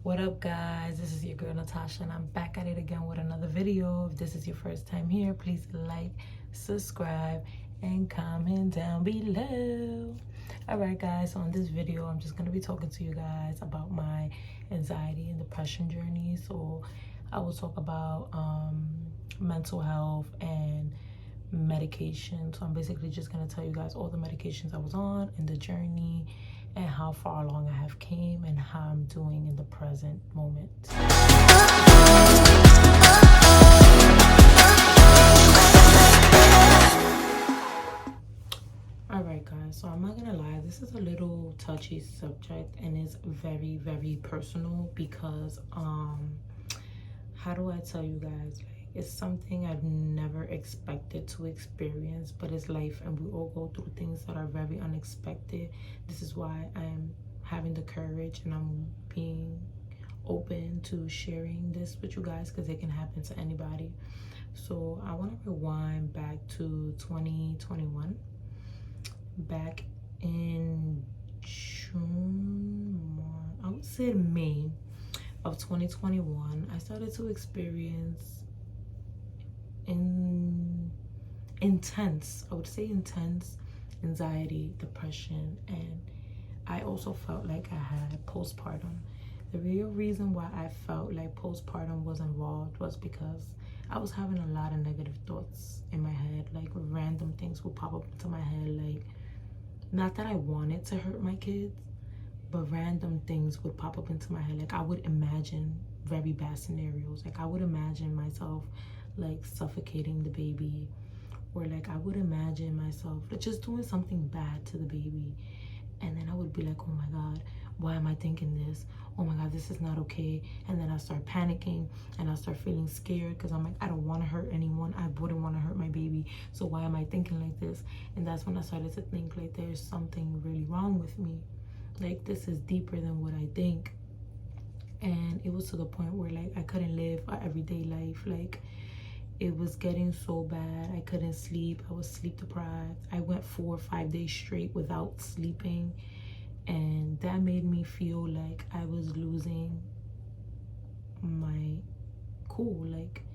What up, guys? This is your girl Natasha, and I'm back at it again with another video. If this is your first time here, please like, subscribe, and comment down below. Alright, guys, so in this video I'm just going to be talking to you guys about my anxiety and depression journey. So I will talk about mental health and medication. So I'm basically just going to tell you guys all the medications I was on in the journey and how far along I have came and how I'm doing in the present moment. Alright, guys, so I'm not gonna lie, this is a little touchy subject and it's very, very personal because how do I tell you guys, like, it's something I've never expected to experience, but it's life and we all go through things that are very unexpected. This is why I'm having the courage and I'm being open to sharing this with you guys, because it can happen to anybody. So I want to rewind back to 2021. Back in June, I would say May of 2021, I started to experience intense anxiety, depression, and I also felt like I had postpartum. The real reason why I felt like postpartum was involved was because I was having a lot of negative thoughts in my head. Like, random things would pop up into my head, like, not that I wanted to hurt my kids, but random things would pop up into my head. Like, I would imagine very bad scenarios. Like, I would imagine myself like suffocating the baby, or like I would imagine myself just doing something bad to the baby, and then I would be like, oh my god, why am I thinking this? Oh my god, this is not okay. And then I start panicking and I start feeling scared because I'm like, I don't want to hurt anyone. I wouldn't want to hurt my baby, so why am I thinking like this? And that's when I started to think, like, there's something really wrong with me. Like, this is deeper than what I think. And it was to the point where, like, I couldn't live an everyday life. Like, it was getting so bad. I couldn't sleep. I was sleep deprived. I went 4 or 5 days straight without sleeping, and that made me feel like I was losing my cool. Like,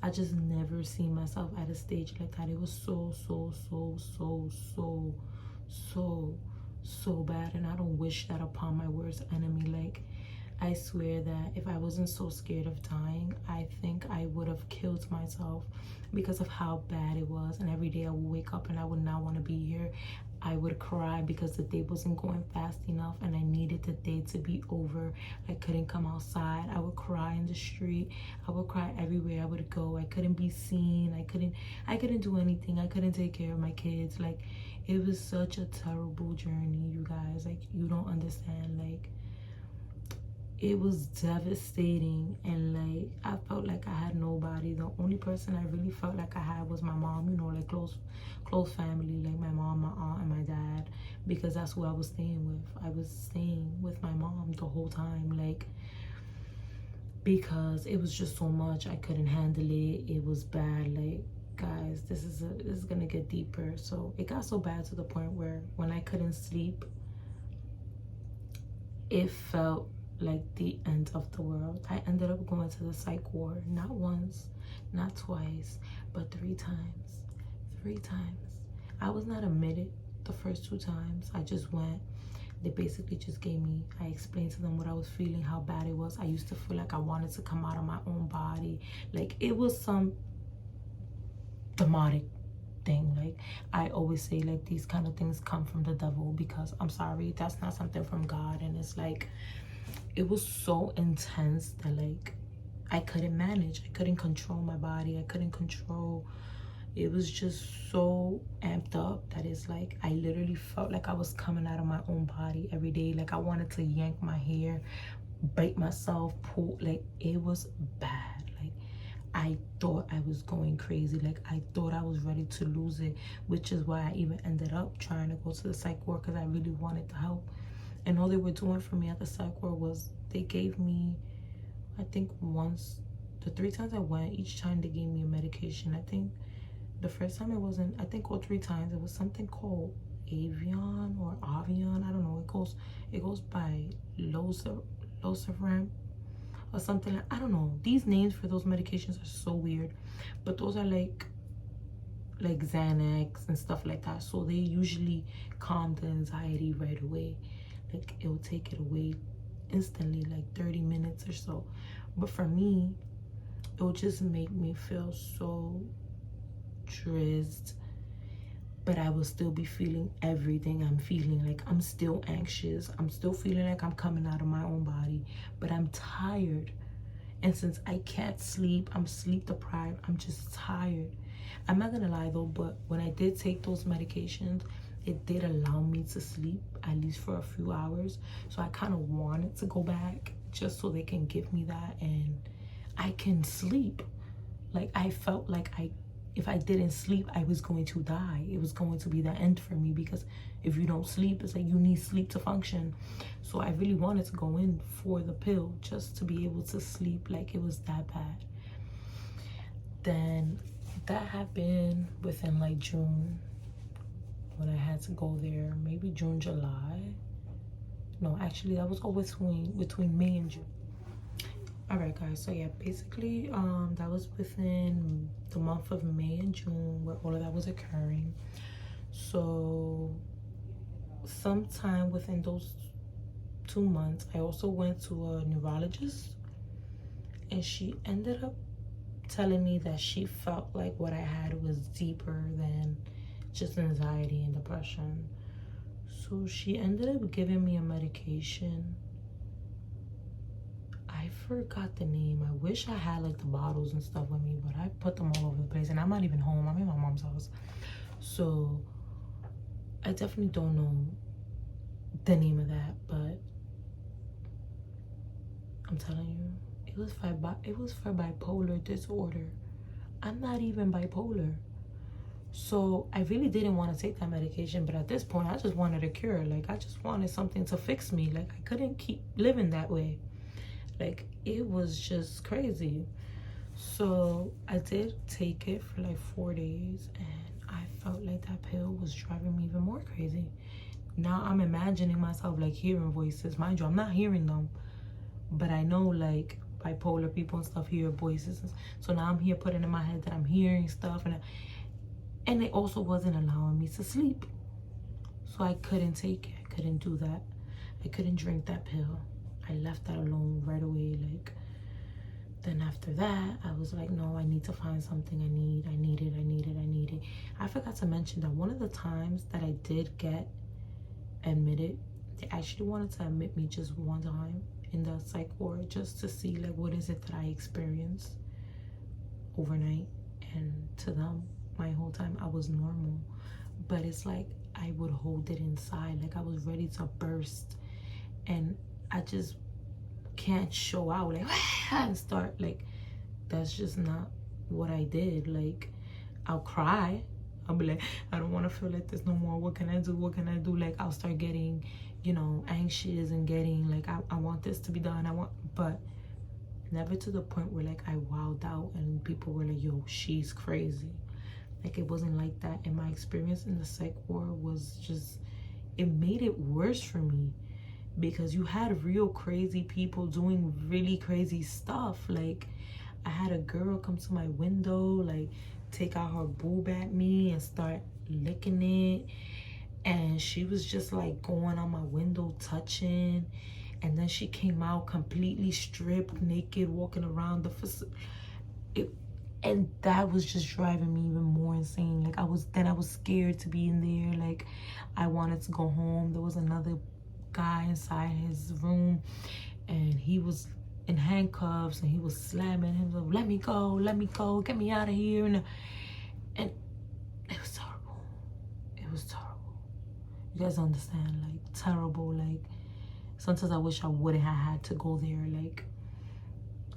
I just never seen myself at a stage like that. It was so bad, and I don't wish that upon my worst enemy. Like, I swear that if I wasn't so scared of dying, I think I would have killed myself because of how bad it was. And every day I would wake up and I would not want to be here. I would cry because the day wasn't going fast enough and I needed the day to be over. I couldn't come outside. I would cry in the street. I would cry everywhere I would go. I couldn't be seen. I couldn't do anything. I couldn't take care of my kids. Like, it was such a terrible journey, you guys. Like, you don't understand. Like, it was devastating, and like, I felt like I had nobody. The only person I really felt like I had was my mom, you know, like close family, like my mom, my aunt, and my dad, because that's who I was staying with. I was staying with my mom the whole time, like, because it was just so much. I couldn't handle it. It was bad. Like, guys, this is gonna get deeper. So it got so bad to the point where when I couldn't sleep, it felt like the end of the world. I ended up going to the psych ward, not once, not twice, but 3 times. 3 times. I was not admitted the first 2 times. I just went. They basically just gave me, I explained to them what I was feeling, how bad it was. I used to feel like I wanted to come out of my own body. Like, it was some demonic thing. Like, I always say, like, these kind of things come from the devil, because I'm sorry, that's not something from God. And it's like, it was so intense that, like, I couldn't manage. I couldn't control my body. I couldn't control. It was just so amped up that it's like, I literally felt like I was coming out of my own body every day. Like, I wanted to yank my hair, bite myself, pull. Like, it was bad. Like, I thought I was going crazy. Like, I thought I was ready to lose it, which is why I even ended up trying to go to the psych ward, because I really wanted to help. And all they were doing for me at the psych ward was, they gave me, I think once, the 3 times I went, each time they gave me a medication. I think the first time it wasn't, I think all 3 times it was something called Avion. I don't know. It goes by Loceram. or something. I don't know. These names for those medications are so weird, but those are like Xanax and stuff like that. So they usually calm the anxiety right away. Like it will take it away instantly, like 30 minutes or so. But for me, it will just make me feel so stressed, but I will still be feeling everything I'm feeling. Like I'm still anxious, I'm still feeling like I'm coming out of my own body, but I'm tired. And since I can't sleep, I'm sleep deprived, I'm just tired. I'm not gonna lie though, but when I did take those medications, it did allow me to sleep at least for a few hours. So I kind of wanted to go back just so they can give me that and I can sleep. Like I felt like if I didn't sleep, I was going to die. It was going to be the end for me, because if you don't sleep, it's like you need sleep to function. So I really wanted to go in for the pill just to be able to sleep. Like it was that bad. Then that happened within like June, when I had to go there. Maybe June, July. No, actually that was all between May and June. All right guys, so yeah, basically that was within the month of May and June where all of that was occurring. So sometime within those 2 months, I also went to a neurologist, and she ended up telling me that she felt like what I had was deeper than just anxiety and depression. So she ended up giving me a medication. I forgot the name. I wish I had like the bottles and stuff with me, but I put them all over the place, and I'm not even home. I'm in my mom's house. So I definitely don't know the name of that, but I'm telling you, it was for bipolar disorder. I'm not even bipolar. So I really didn't want to take that medication, but at this point I just wanted a cure. Like I just wanted something to fix me. Like I couldn't keep living that way. Like it was just crazy. So I did take it for like 4 days, and I felt like that pill was driving me even more crazy. Now I'm imagining myself like hearing voices. Mind you, I'm not hearing them, but I know like bipolar people and stuff hear voices. So now I'm here putting in my head that I'm hearing stuff, and it also wasn't allowing me to sleep. So I couldn't take it. I couldn't do that. I couldn't drink that pill. I left that alone right away. Like then after that, I was like, no, I need to find something. I need it. I forgot to mention that one of the times that I did get admitted, they actually wanted to admit me just one time in the psych ward, just to see like what is it that I experienced overnight. And to them, my whole time I was normal, but it's like I would hold it inside, like I was ready to burst, and I just can't show out like and start like, that's just not what I did. Like I'll cry, I'll be like, I don't want to feel like this no more. What can I do? Like I'll start getting, you know, anxious and getting like, I want this to be done. But never to the point where like I wowed out and people were like, yo, she's crazy. Like it wasn't like that. And my experience in the psych ward was just, it made it worse for me, because you had real crazy people doing really crazy stuff. Like I had a girl come to my window, like take out her boob at me and start licking it, and she was just like going on my window touching, and then she came out completely stripped naked walking around the facility. And that was just driving me even more insane. Like I was scared to be in there. Like I wanted to go home. There was another guy inside his room, and he was in handcuffs, and he was slamming him, like, let me go, get me out of here. And it was terrible. It was terrible. You guys understand? Like terrible. Like sometimes I wish I wouldn't have had to go there. Like,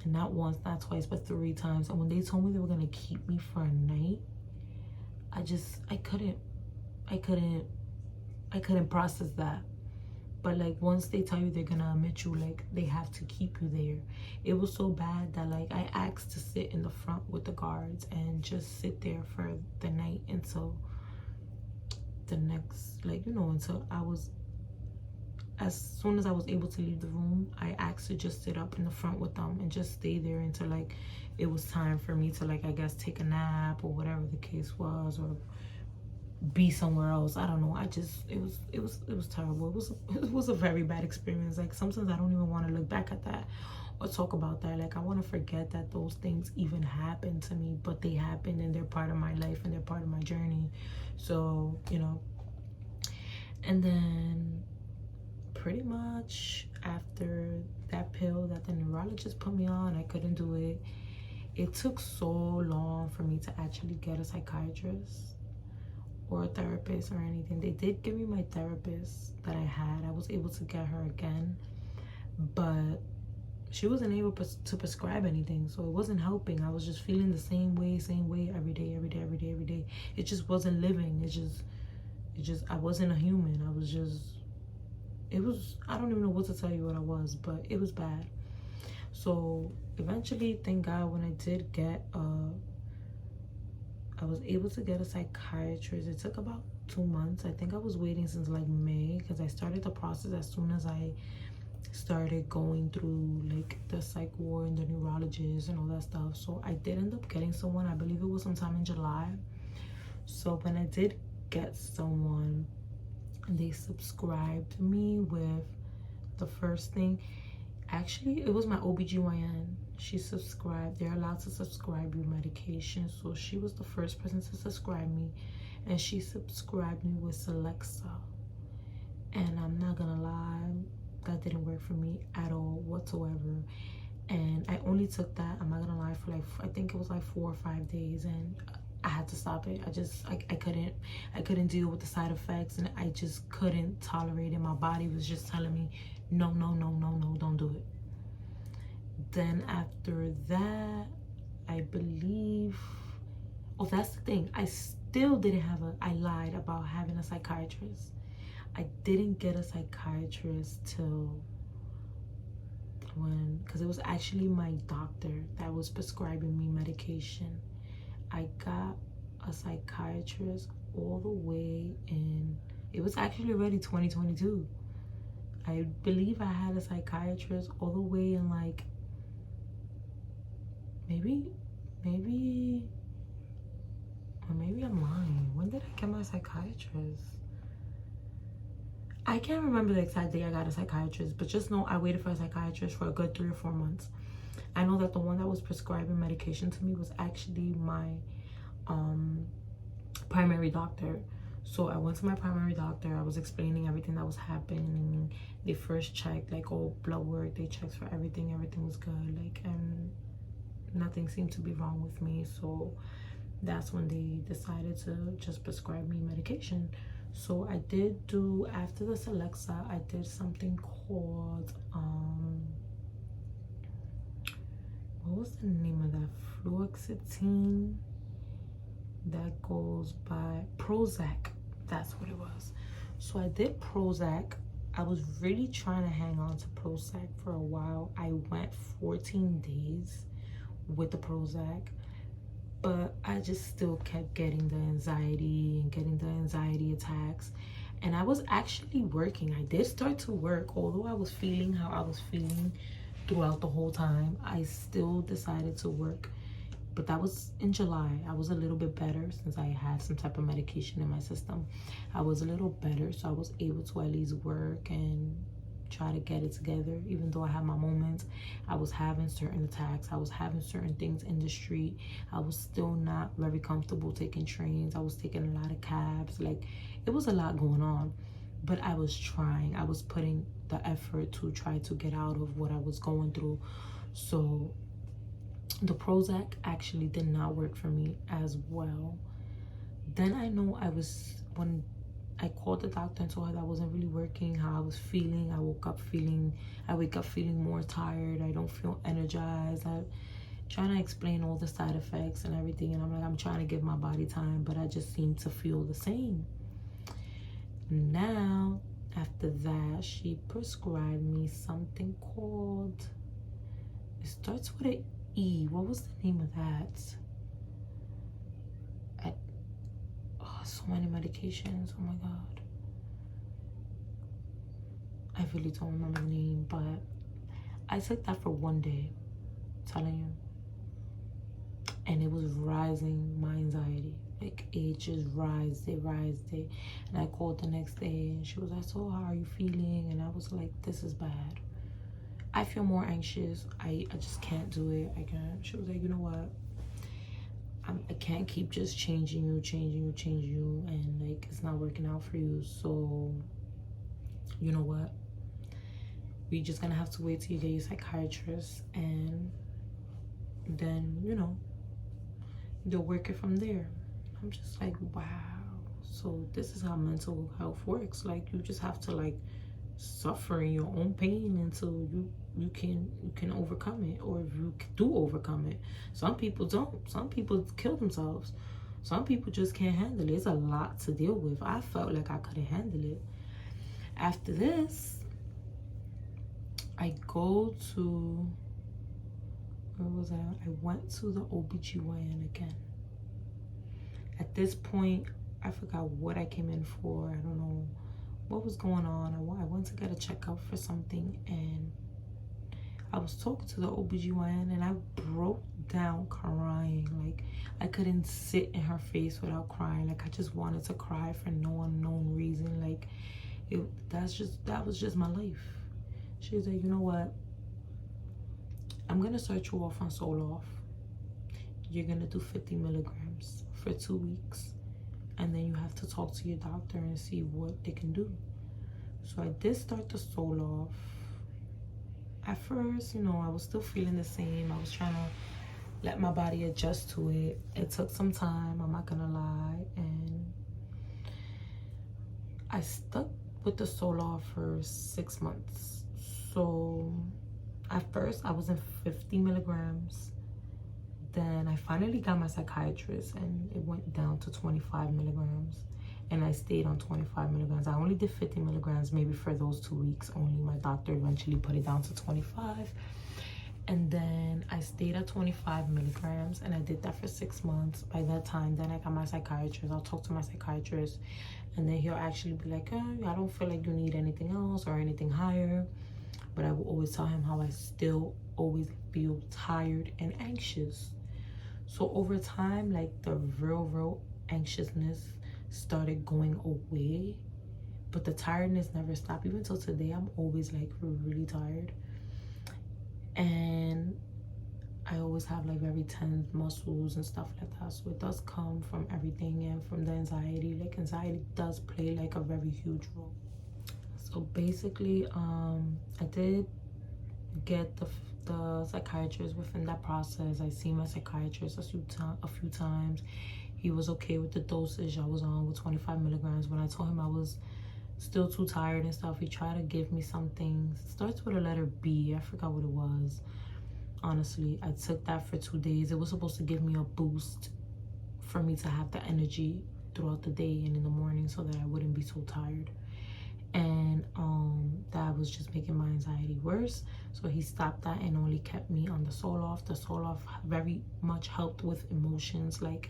and not once, not twice, but 3 times. And when they told me they were gonna keep me for a night, I couldn't process that. But like once they tell you they're gonna admit you, like they have to keep you there. It was so bad that like I asked to sit in the front with the guards and just sit there for the night until the next, like, you know, until I was, as soon as I was able to leave the room, I asked used to just sit up in the front with them and just stay there until like it was time for me to like, I guess, take a nap or whatever the case was, or be somewhere else. I don't know. It was terrible. It was a very bad experience. Like sometimes I don't even want to look back at that or talk about that. Like I want to forget that those things even happened to me, but they happened and they're part of my life and they're part of my journey. So, you know, and then pretty much after that pill that the neurologist put me on, I couldn't do it. It took so long for me to actually get a psychiatrist or a therapist or anything. They did give me my therapist that I had. I was able to get her again, but she wasn't able to prescribe anything, so it wasn't helping. I was just feeling the same way every day. It just wasn't living. It just I wasn't a human. I don't even know what to tell you what I was, but it was bad. So eventually, thank God, when I did get I was able to get a psychiatrist. It took about 2 months. I think I was waiting since like May, because I started the process as soon as I started going through like the psych ward and the neurologist and all that stuff. So I did end up getting someone. I believe it was sometime in July. So when I did get someone, they subscribed me with the first thing. Actually, it was my OBGYN. She subscribed. They're allowed to subscribe you medication. So she was the first person to subscribe me. And she subscribed me with Celexa. And I'm not gonna lie, that didn't work for me at all whatsoever. And I only took that, I'm not gonna lie, for like, I think it was like 4 or 5 days. And I had to stop it. I couldn't deal with the side effects, and I just couldn't tolerate it. My body was just telling me, no, don't do it. Then after that, I believe, oh, that's the thing, I still didn't have I lied about having a psychiatrist. I didn't get a psychiatrist till because it was actually my doctor that was prescribing me medication. I got a psychiatrist all the way in, it was actually already 2022. I believe I had a psychiatrist all the way in like, maybe I'm lying. When did I get my psychiatrist? I can't remember the exact day I got a psychiatrist, but just know I waited for a psychiatrist for a good 3 or 4 months. I know that the one that was prescribing medication to me was actually my primary doctor. So I went to my primary doctor. I was explaining everything that was happening. They first checked like all blood work. They checked for everything. Everything was good. Like, and nothing seemed to be wrong with me. So that's when they decided to just prescribe me medication. So I did do, after the Celexa, I did something called what was the name of that? Fluoxetine. That goes by Prozac. That's what it was. So I did Prozac. I was really trying to hang on to Prozac for a while. I went 14 days with the Prozac, but I just still kept getting the anxiety and getting the anxiety attacks. And I was actually working. I did start to work, although I was feeling how I was feeling throughout the whole time. I still decided to work, but that was in July. I was a little bit better since I had some type of medication in my system. I was a little better, so I was able to at least work and try to get it together. Even though I had my moments, I was having certain attacks, I was having certain things in the street. I was still not very comfortable taking trains. I was taking a lot of cabs. Like, it was a lot going on, but I was trying. I was putting the effort to try to get out of what I was going through. So the Prozac actually did not work for me as well. Then I know when I called the doctor and told her that wasn't really working, how I was feeling. I wake up feeling more tired. I don't feel energized. I'm trying to explain all the side effects and everything, and I'm like, I'm trying to give my body time, but I just seem to feel the same. Now, after that, she prescribed me something called, it starts with an E. What was the name of that? So many medications. Oh my god, I really don't remember the name, but I I took that for one day, telling you. And it was rising my anxiety. Like, it just rised. And I called the next day and she was like, so how are you feeling? And I was like, this is bad. I feel more anxious. I just can't do it. I can't. She was like, you know what? I can't keep just changing you. And like, it's not working out for you. So, you know what? We just gonna have to wait till you get your psychiatrist. And then, you know, they'll work it from there. I'm just like, wow. So this is how mental health works. Like, you just have to like suffer in your own pain until you can overcome it, or if you do overcome it. Some people don't. Some people kill themselves. Some people just can't handle it. It's a lot to deal with. I felt like I couldn't handle it. After this, I go to, where was I? I went to the OBGYN again. At this point, I forgot what I came in for. I don't know what was going on. I went to get a checkup for something, and I was talking to the OBGYN and I broke down crying. Like, I couldn't sit in her face without crying. Like, I just wanted to cry for no unknown reason. Like, that was just my life. She was like, you know what? I'm gonna start you off on Zoloft. You're gonna do 50 milligrams for 2 weeks. And then you have to talk to your doctor and see what they can do. So I did start the Zoloft. At first, you know, I was still feeling the same. I was trying to let my body adjust to it. It took some time, I'm not gonna lie. And I stuck with the Zoloft for 6 months. So at first I was in 50 milligrams. Then I finally got my psychiatrist and it went down to 25 milligrams. And I stayed on 25 milligrams. I only did 50 milligrams maybe for those 2 weeks only. My doctor eventually put it down to 25. And then I stayed at 25 milligrams and I did that for 6 months. By that time, then I got my psychiatrist. I'll talk to my psychiatrist and then he'll actually be like, oh, I don't feel like you need anything else or anything higher. But I will always tell him how I still always feel tired and anxious. So over time, like, the real anxiousness started going away, but the tiredness never stopped. Even till today, I'm always like really tired, and I always have like very tense muscles and stuff like that. So it does come from everything and from the anxiety. Like, anxiety does play like a very huge role. So basically, I did get the psychiatrist within that process. I seen my psychiatrist a few times. He was okay with the dosage I was on with 25 milligrams. When I told him I was still too tired and stuff, he tried to give me something. It starts with a letter B. I forgot what it was. Honestly, I took that for 2 days. It was supposed to give me a boost for me to have the energy throughout the day and in the morning so that I wouldn't be so tired. And that was just making my anxiety worse. So he stopped that and only kept me on the Zoloft. The Zoloft very much helped with emotions. Like,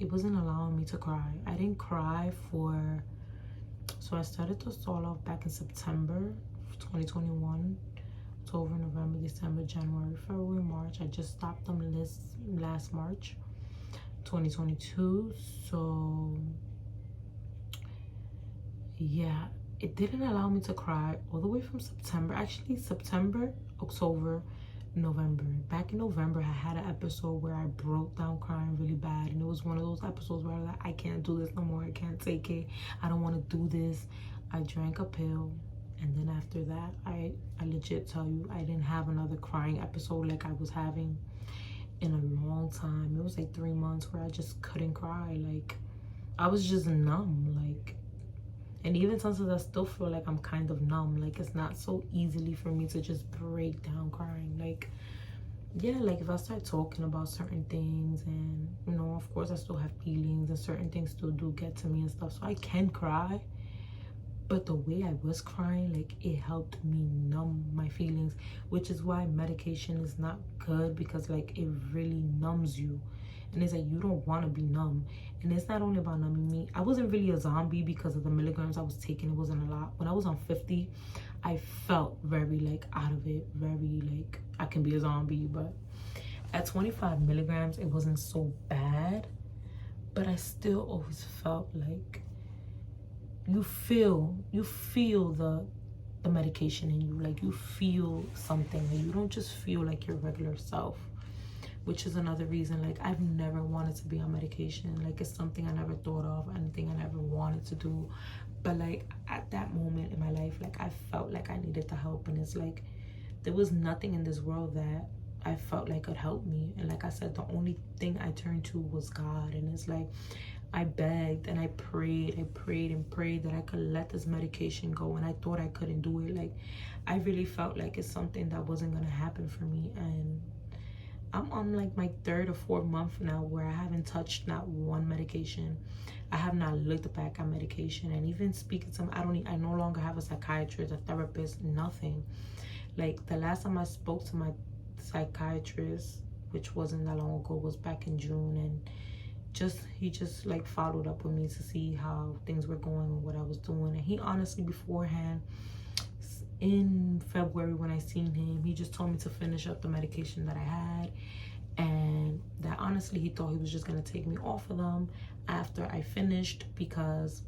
it wasn't allowing me to cry. I didn't cry so I started the Zoloft back in September 2021. October, November, December, January, February, March. I just stopped them last March 2022. So yeah, it didn't allow me to cry all the way from September. Actually, September, October, November. Back in November, I had an episode where I broke down crying really bad, and it was one of those episodes where I was like, I can't do this no more. I can't take it. I don't want to do this. I drank a pill, and then after that, I legit tell you, I didn't have another crying episode like I was having in a long time. It was like 3 months where I just couldn't cry. Like, I was just numb. Like, and even sometimes I still feel like I'm kind of numb. Like, it's not so easily for me to just break down crying. Like, yeah, like if I start talking about certain things, and, you know, of course I still have feelings and certain things still do get to me and stuff. So I can cry. But the way I was crying, like, it helped me numb my feelings, which is why medication is not good, because like it really numbs you. And it's like, you don't want to be numb. And it's not only about numbing me. I wasn't really a zombie because of the milligrams I was taking. It wasn't a lot. When I was on 50, I felt very like out of it, very like I can be a zombie. But at 25 milligrams, it wasn't so bad, but I still always felt like you feel the medication in you, like you feel something, like you don't just feel like your regular self, which is another reason like I've never wanted to be on medication. Like it's something I never thought of, anything I never wanted to do, but like at that moment in my life, like I felt like I needed the help, and it's like there was nothing in this world that I felt like could help me. And like I said, the only thing I turned to was God. And it's like I begged and I prayed and prayed that I could let this medication go, and I thought I couldn't do it. Like I really felt like it's something that wasn't gonna happen for me. And I'm on like my 3rd or 4th month now where I haven't touched not one medication. I have not looked back at medication. And even speaking to I no longer have a psychiatrist, a therapist, nothing. Like the last time I spoke to my psychiatrist, which wasn't that long ago, was back in June, and he just like followed up with me to see how things were going and what I was doing. And he honestly, beforehand, in February when I seen him, he just told me to finish up the medication that I had, and that honestly he thought he was just gonna take me off of them after I finished, because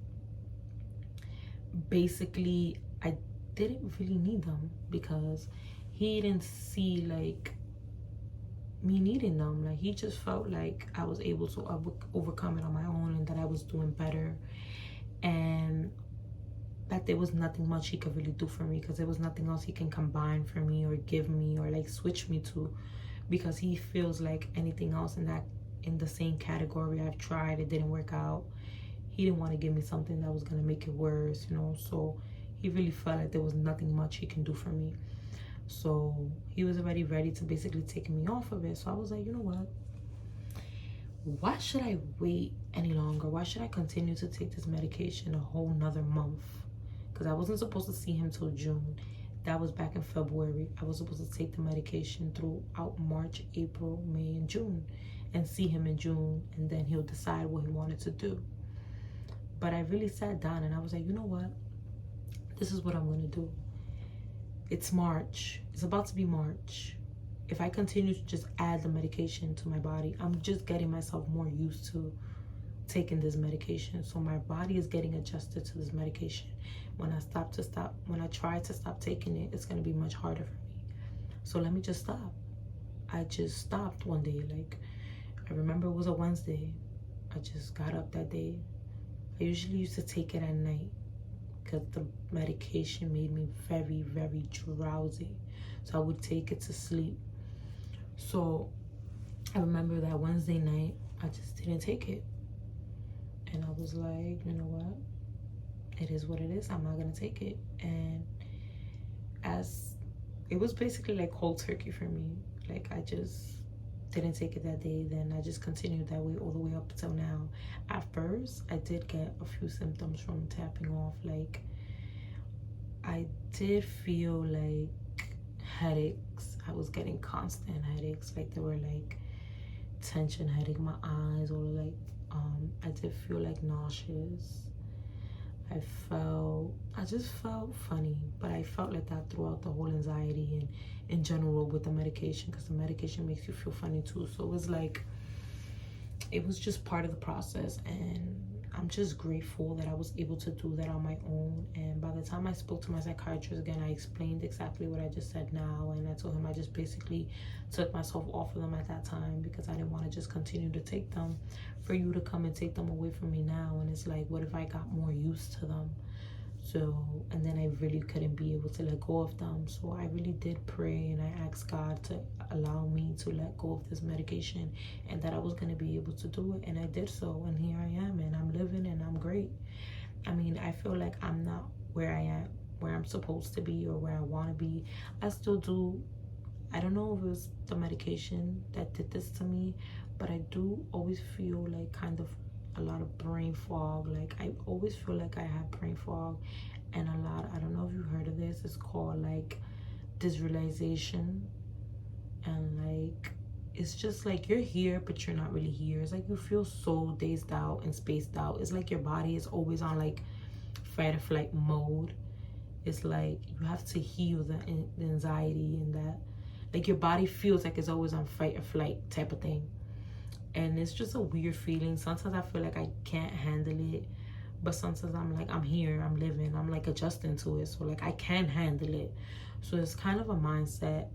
basically I didn't really need them, because he didn't see like me needing them. Like he just felt like I was able to overcome it on my own, and that I was doing better, and that there was nothing much he could really do for me, because there was nothing else he can combine for me or give me or like switch me to, because he feels like anything else in the same category I've tried, it didn't work out. He didn't want to give me something that was going to make it worse, you know. So he really felt like there was nothing much he can do for me. So he was already ready to basically take me off of it. So I was like, you know what? Why should I wait any longer? Why should I continue to take this medication a whole nother month? Because I wasn't supposed to see him till June. That was back in February. I was supposed to take the medication throughout March, April, May, and June, and see him in June, and then he'll decide what he wanted to do. But I really sat down and I was like, you know what? This is what I'm going to do. It's March. It's about to be March. If I continue to just add the medication to my body, I'm just getting myself more used to taking this medication. So my body is getting adjusted to this medication. When I try to stop taking it, it's going to be much harder for me. So let me just stop. I just stopped one day. Like, I remember it was a Wednesday. I just got up that day. I usually used to take it at night, because the medication made me very, very drowsy. So I would take it to sleep. So I remember that Wednesday night, I just didn't take it. And I was like, you know what? It is what it is. I'm not going to take it. And as it was basically like cold turkey for me. Like I just didn't take it that day. Then I just continued that way all the way up until now. At first, I did get a few symptoms from tapping off. Like I did feel like headaches. I was getting constant headaches. Like they were like tension headache, my eyes, or like I did feel like nauseous. I just felt funny, but I felt like that throughout the whole anxiety and in general with the medication, because the medication makes you feel funny too. So it was like, it was just part of the process, and I'm just grateful that I was able to do that on my own. And by the time I spoke to my psychiatrist again, I explained exactly what I just said now, and I told him I just basically took myself off of them at that time, because I didn't want to just continue to take them for you to come and take them away from me now. And it's like, what if I got more used to them? So, and then I really couldn't be able to let go of them. So I really did pray, and I asked God to allow me to let go of this medication, and that I was going to be able to do it. And I did so, and here I am, and I'm living, and I'm great. I mean, I feel like I'm not where I am, where I'm supposed to be, or where I want to be. I still do. I don't know if it was the medication that did this to me, but I do always feel like kind of a lot of brain fog. Like I always feel like I have brain fog, and a lot, I don't know if you've heard of this, it's called like disrealization. And like it's just like you're here but you're not really here. It's like you feel so dazed out and spaced out. It's like your body is always on like fight or flight mode. it's like you have to heal the anxiety, and that like your body feels like it's always on fight or flight type of thing. And it's just a weird feeling. Sometimes I feel like I can't handle it, but sometimes I'm like, I'm here, I'm living, I'm like adjusting to it, so like I can handle it. So it's kind of a mindset,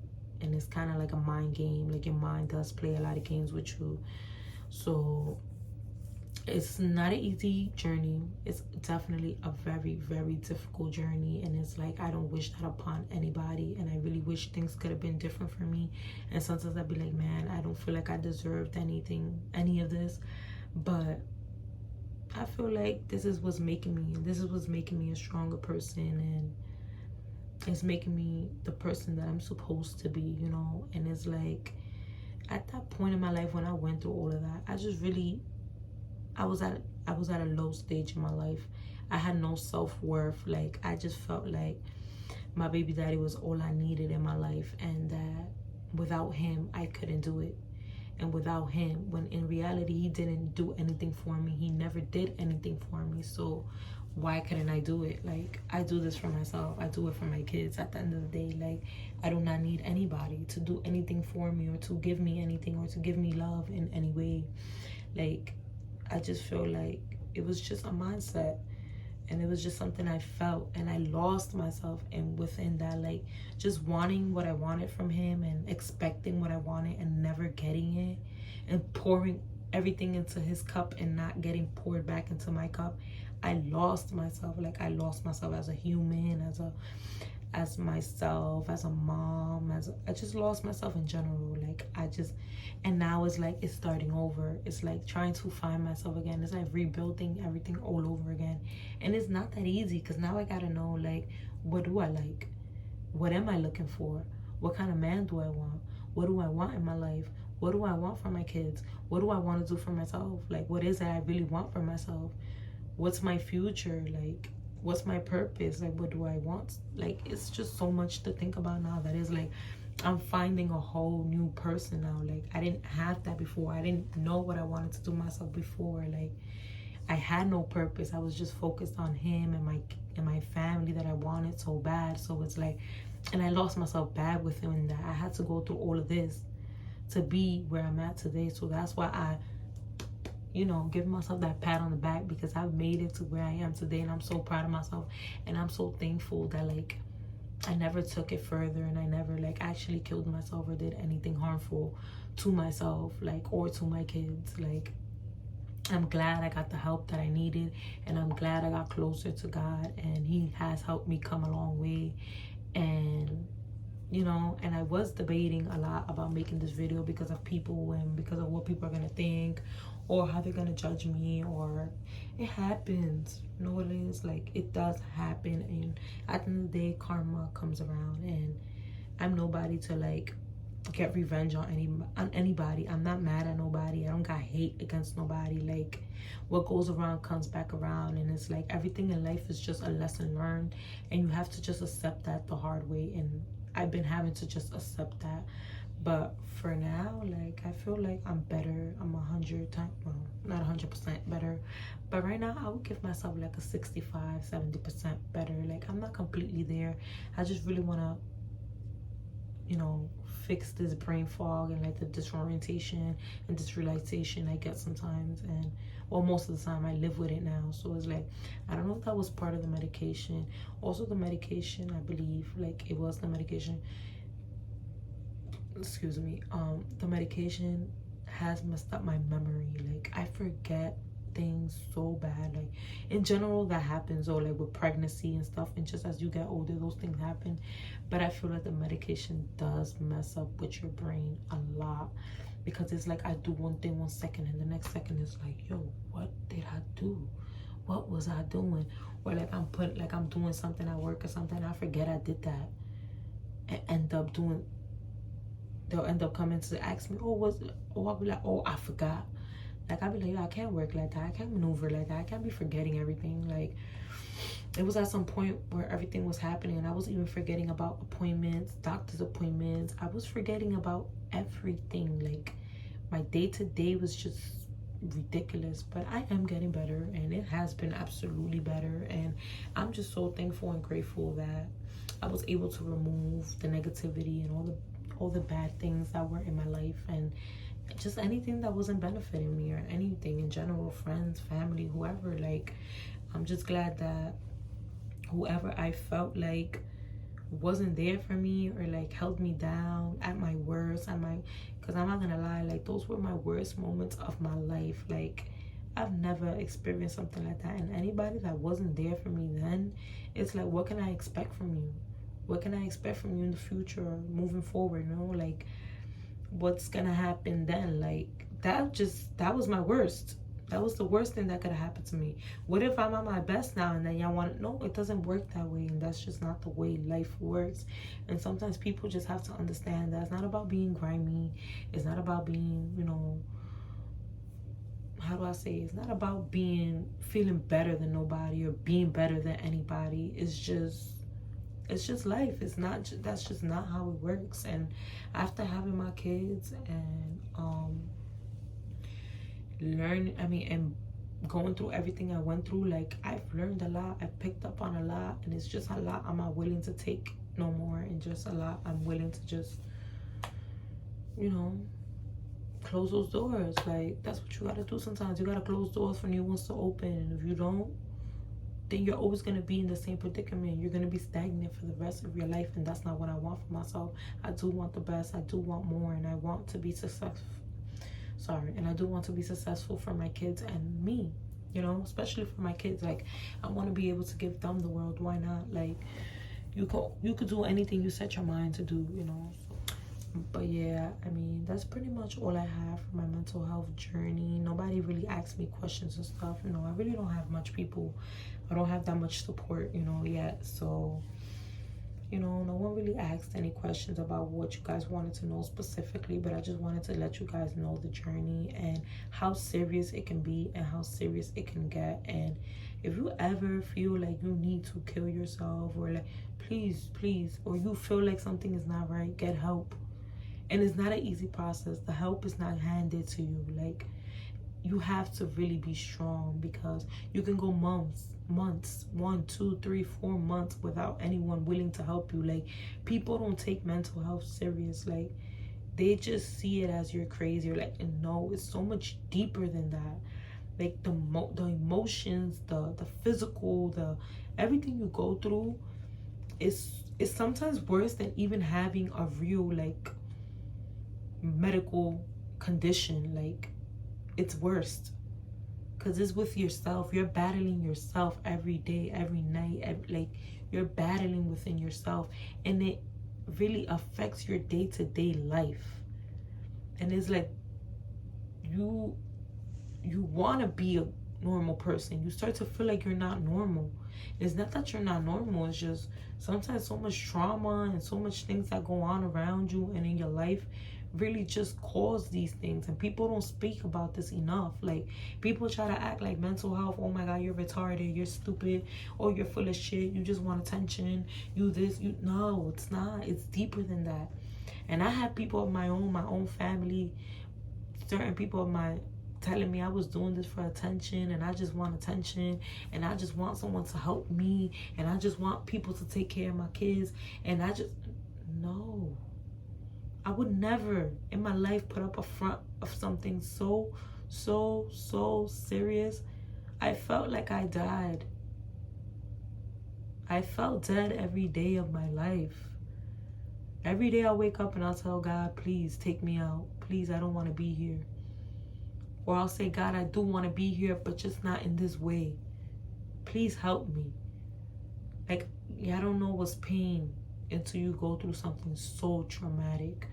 and it's kind of like a mind game. Like your mind does play a lot of games with you. So it's not an easy journey. It's definitely a very, very difficult journey, and it's like I don't wish that upon anybody, and I really wish things could have been different for me. And sometimes I'd be like, man, I don't feel like I deserved any of this, but I feel like this is what's making me a stronger person, and it's making me the person that I'm supposed to be, you know. And it's like at that point in my life when I went through all of that, I was at a low stage in my life. I had no self-worth. Like I just felt like my baby daddy was all I needed in my life, and that without him I couldn't do it. And without him, when in reality he didn't do anything for me, he never did anything for me, so why couldn't I do it? Like I do this for myself, I do it for my kids. At the end of the day, like I do not need anybody to do anything for me, or to give me anything, or to give me love in any way. Like I just feel like it was just a mindset, and it was just something I felt, and I lost myself. And within that, like just wanting what I wanted from him, and expecting what I wanted and never getting it, and pouring everything into his cup and not getting poured back into my cup, I lost myself. Like I lost myself as a human, as myself, as a mom, I just lost myself in general. Like and now it's like it's starting over. It's like trying to find myself again. It's like rebuilding everything all over again. And it's not that easy, because now I gotta know, like, what do I like? What am I looking for? What kind of man do I want? What do I want in my life? What do I want for my kids? What do I want to do for myself? Like, what is it I really want for myself? What's my future? Like, what's my purpose? Like, what do I want? Like, it's just so much to think about now that is like I'm finding a whole new person now. Like I didn't have that before. I didn't know what I wanted to do myself before. Like I had no purpose. I was just focused on him and my family that I wanted so bad. So it's like, and I lost myself bad within that. I had to go through all of this to be where I'm at today. So that's why I, you know, give myself that pat on the back, because I've made it to where I am today, and I'm so proud of myself, and I'm so thankful that like I never took it further, and I never like actually killed myself or did anything harmful to myself, like, or to my kids. Like I'm glad I got the help that I needed, and I'm glad I got closer to God, and he has helped me come a long way. And you know, and I was debating a lot about making this video because of people, and because of what people are gonna think, or how they're gonna judge me, or it happens. You know what it is? Like it does happen, and at the end of the day, karma comes around, and I'm nobody to like get revenge on anybody. I'm not mad at nobody. I don't got hate against nobody. Like what goes around comes back around, and it's like everything in life is just a lesson learned, and you have to just accept that the hard way. And I've been having to just accept that. But for now, like I feel like I'm better. I'm 100 times, well, not 100% better, but right now I would give myself like a 65-70% better. Like I'm not completely there. I just really want to, you know, fix this brain fog and like the disorientation and disrealization I get sometimes. And well, most of the time I live with it now. So it's like, I don't know if that was part of the medication. Also the medication, I believe, like it was the medication, excuse me, the medication has messed up my memory. Like I forget things so bad. Like in general that happens, or like with pregnancy and stuff, and just as you get older those things happen. But I feel like the medication does mess up with your brain a lot, because it's like I do one thing 1 second, and the next second is like, yo, what did I do? What was I doing? Or like I'm doing something at work or something, I forget I did that, and they'll end up coming to ask me, oh, I'll be like, oh, I forgot. Like I'll be like, I can't work like that, I can't maneuver like that, I can't be forgetting everything. Like it was at some point where everything was happening, and I was even forgetting about appointments, doctor's appointments. I was forgetting about everything. Like my day-to-day was just ridiculous, but I am getting better, and it has been absolutely better. And I'm just so thankful and grateful that I was able to remove the negativity and all the bad things that were in my life, and just anything that wasn't benefiting me, or anything in general, friends, family, whoever. Like, I'm just glad that whoever I felt like wasn't there for me, or like held me down at my worst, because I'm not gonna lie, like, those were my worst moments of my life. Like, I've never experienced something like that, and anybody that wasn't there for me then, it's like, what can I expect from you? What can I expect from you in the future, moving forward? You know, like, what's gonna happen then? Like, that was my worst. That was the worst thing that could have happened to me. What if I'm at my best now, and then y'all want to? No, it doesn't work that way, and that's just not the way life works. And sometimes people just have to understand that it's not about being grimy. It's not about being, you know, how do I say? It's not about feeling better than nobody, or being better than anybody. It's just life. It's not. That's just not how it works. And after having my kids, and and going through everything I went through, like, I've learned a lot. I've picked up on a lot, and it's just a lot I'm not willing to take no more, and just a lot I'm willing to just, you know, close those doors. Like, that's what you gotta do sometimes. You gotta close doors for new ones to open, and if you don't, then you're always going to be in the same predicament. You're going to be stagnant for the rest of your life, and that's not what I want for myself. I do want the best. I do want more, and I want to be successful. And I do want to be successful for my kids and me, you know, especially for my kids. Like, I want to be able to give them the world. Why not? Like, you could do anything you set your mind to do, you know. But yeah, I mean, that's pretty much all I have for my mental health journey. Nobody really asked me questions and stuff, you know. I really don't have much people. I don't have that much support, you know, yet. So, you know, no one really asked any questions about what you guys wanted to know specifically, but I just wanted to let you guys know the journey and how serious it can be and how serious it can get. And if you ever feel like you need to kill yourself, or like, please, or you feel like something is not right, get help. And it's not an easy process. The help is not handed to you. Like, you have to really be strong, because you can go months, 1, 2, 3, 4 months without anyone willing to help you. Like, people don't take mental health serious. Like, they just see it as you're crazy, or like, no, it's so much deeper than that. Like, the emotions, the physical, the everything you go through is sometimes worse than even having a real, like, medical condition. Like, it's worst, because it's with yourself. You're battling yourself every day, every night. Like, you're battling within yourself, and it really affects your day-to-day life. And it's like, you want to be a normal person. You start to feel like you're not normal. It's not that you're not normal. It's just sometimes so much trauma and so much things that go on around you and in your life really just cause these things. And people don't speak about this enough. Like, people try to act like mental health, oh my god, you're retarded, you're stupid, or you're full of shit, you just want attention, no, it's not. It's deeper than that. And I have people of my own family, certain people of mine telling me I was doing this for attention, and I just want attention, and I just want someone to help me, and I just want people to take care of my kids, and no. I would never in my life put up a front of something so serious. I felt like I died. I felt dead every day of my life. Every day I wake up and I'll tell God, please take me out. Please, I don't want to be here. Or I'll say, God, I do want to be here, but just not in this way. Please help me. Like, I don't know what's pain until you go through something so traumatic.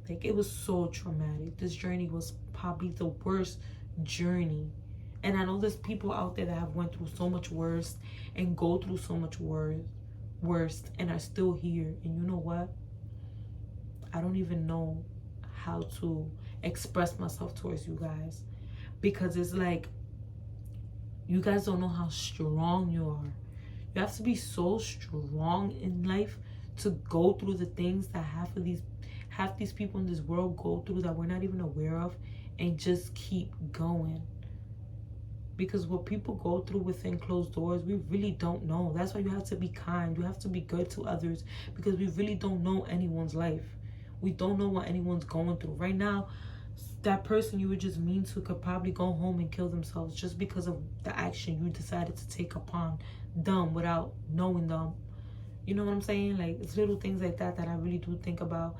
Like, it was so traumatic. This journey was probably the worst journey. And I know there's people out there that have went through so much worse and go through so much worse and are still here. And you know what? I don't even know how to express myself towards you guys, because it's like, you guys don't know how strong you are. You have to be so strong in life to go through the things that half these people in this world go through that we're not even aware of, and just keep going. Because what people go through within closed doors, we really don't know. That's why you have to be kind. You have to be good to others, because we really don't know anyone's life. We don't know what anyone's going through. Right now, that person you were just mean to could probably go home and kill themselves just because of the action you decided to take upon them without knowing them. You know what I'm saying? Like, it's little things like that that I really do think about.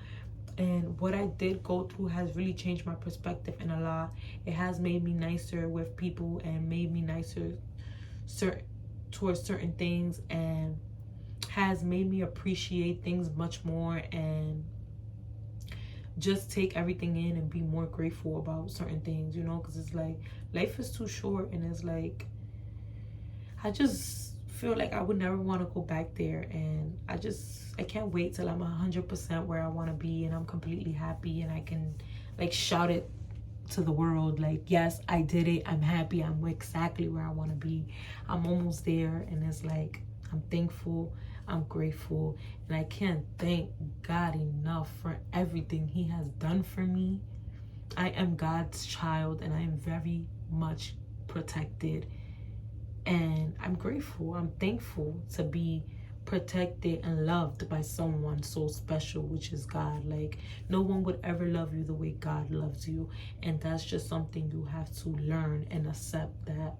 And what I did go through has really changed my perspective in a lot. It has made me nicer with people and made me nicer towards certain things, and has made me appreciate things much more and just take everything in and be more grateful about certain things, you know, because it's like life is too short, and it's like I just feel like I would never want to go back there, and I can't wait till I'm 100% where I want to be, and I'm completely happy, and I can like shout it to the world like, yes, I did it, I'm happy, I'm exactly where I want to be, I'm almost there. And it's like, I'm thankful, I'm grateful, and I can't thank God enough for everything he has done for me. I am God's child, and I am very much protected, and I'm grateful, I'm thankful to be protected and loved by someone so special, which is God. Like, no one would ever love you the way God loves you, and that's just something you have to learn and accept, that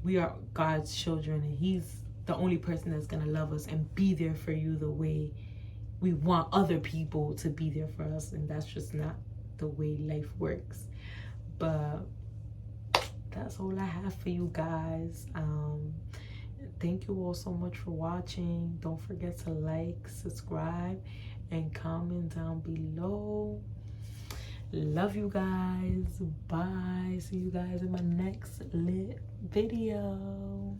we are God's children, and he's the only person that's gonna love us and be there for you the way we want other people to be there for us. And that's just not the way life works. But that's all I have for you guys. Thank you all so much for watching. Don't forget to like, subscribe, and comment down below. Love you guys. Bye. See you guys in my next lit video.